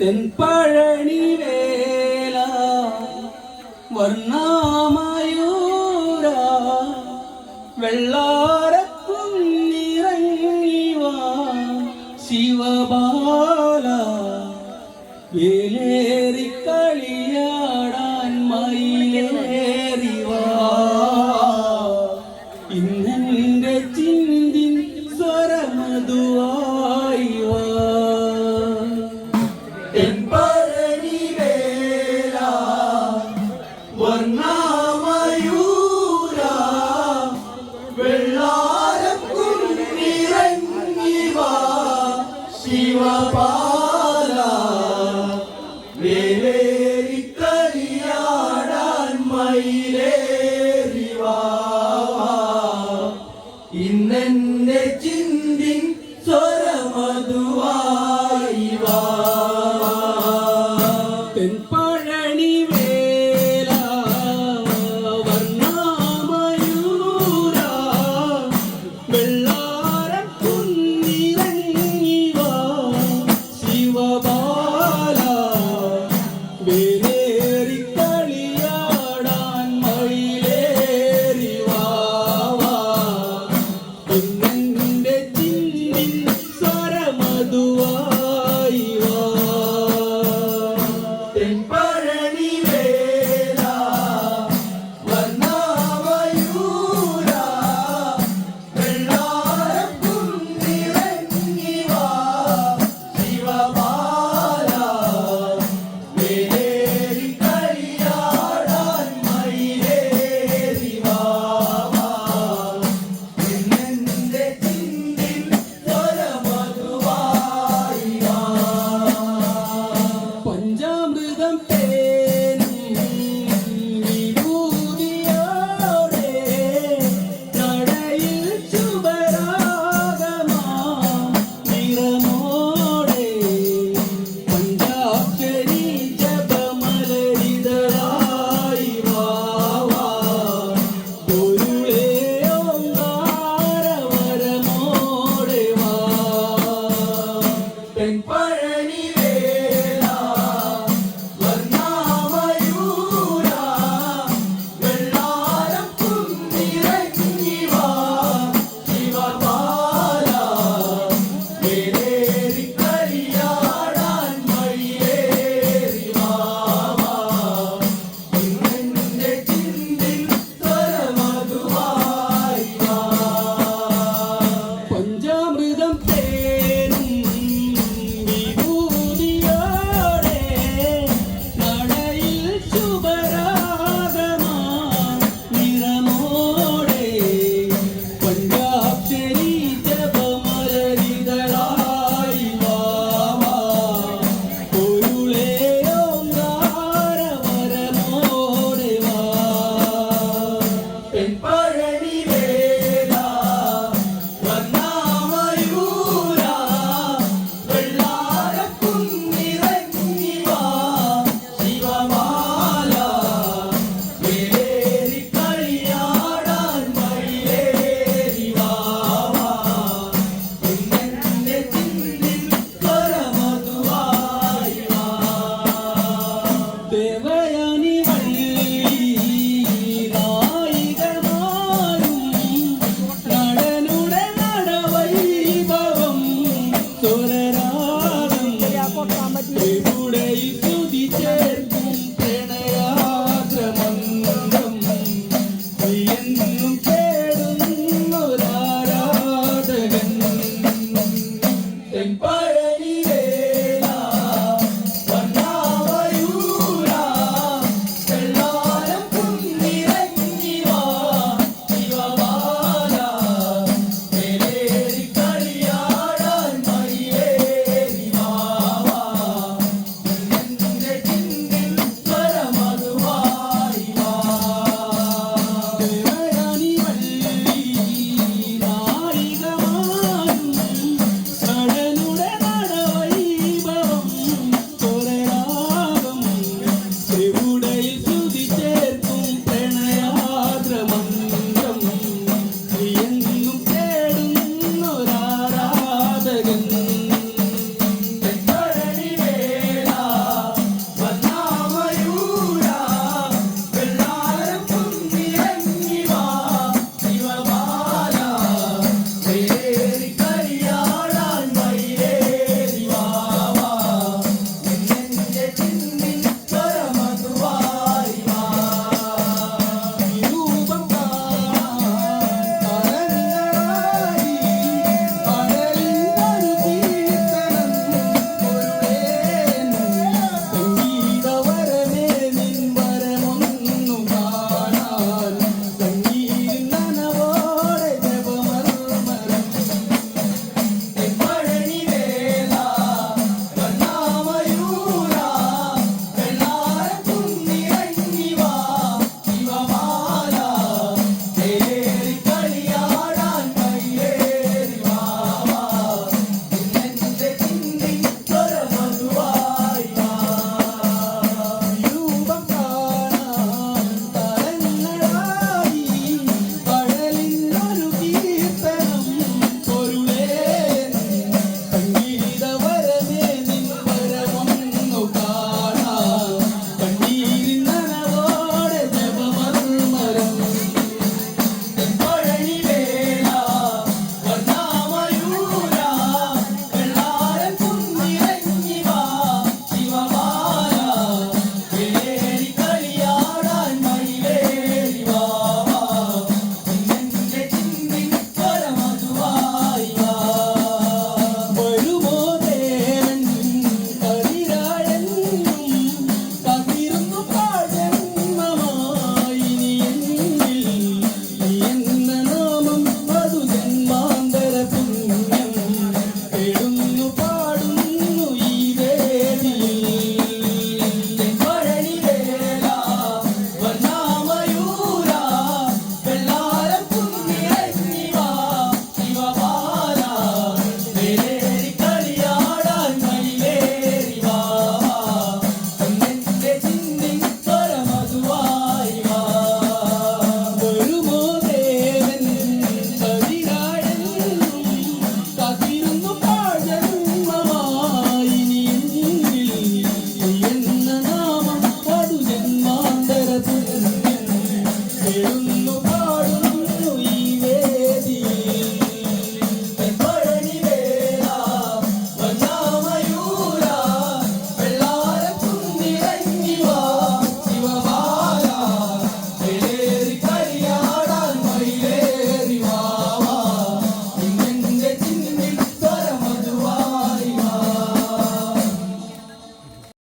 തെൻപഴനി വേല വർണ്ണമയൂര വെള്ളാരക്കുന്നിറങ്ങിവാ ശിവബാല വേലേറി കളിയാടാൻ മയിലേറിവാ ഇന്നെന്റെ ചിന്തിൻ സ്വരമധുവായി വാ തെൻപഴനി വേല വർണ്ണമയൂര വെള്ളാരക്കുന്നിറങ്ങിവാ ശിവബാല വേലേറി കളിയാടാൻ മയിലേറിവാ ഇന്നെന്റെ ചിന്തിൻ സ്വരമധുവായി വാ തെൻപഴനി വേല വർണ്ണമയൂര വെള്ളാരക്കുന്നിറങ്ങിവാ ശിവബാല വേലേറി കളിയാടാൻ മയിലേറിവാ ഇന്നെന്റെ ചിന്തിൻ സ്വരമധുവായി വാ തെൻപഴനി വേല വർണ്ണമയൂര വെള്ളാരക്കുന്നിറങ്ങിവാ ശിവബാല വേലേറി കളിയാടാൻ മയിലേറിവാ ഇന്നെന്റെ ചിന്തിൻ സ്വരമധുവായി വാ പഞ്ചാമൃതം തേനും വിഭൂതിയോടെ നടയിൽ ശുഭരാഗമാ നിറമോടെ പഞ്ചാക്ഷരി ജപമലരിതളായി വാ പൊരുളേ ഓങ്കാരവരമോടെ വാ തെൻപഴനി വേല വർണ്ണമയൂര വെള്ളാരക്കുന്നിറങ്ങിവാ ശിവബാല വേലേറി കളിയാടാൻ മയിലേറിവാ ഇന്നെന്റെ ചിന്തിൻ സ്വരമധുവായി വാ പഞ്ചാമൃതം തേനും വിഭൂതിയോടെ നടയിൽ ശുഭരാഗമാ നിറമോടെ പഞ്ചാക്ഷരി ജപമലരിതളായി വാ പൊരുളേ ഓങ്കാരവരമോടെ വാ തെൻപഴനി വേല വർണ്ണമയൂര വെള്ളാരക്കുന്നിറങ്ങിവാ ശിവബാല വേലേറി കളിയാടാൻ മയിലേറിവാ ഇന്നെന്റെ ചിന്തിൻ സ്വരമധുവായി വാ ദേവയാനി നായികമാരും നടനുടെ നടവൈഭവം സ്വരരാഗം ത്രിപുടയിൽ സ്തുതിച്ചേർത്ത്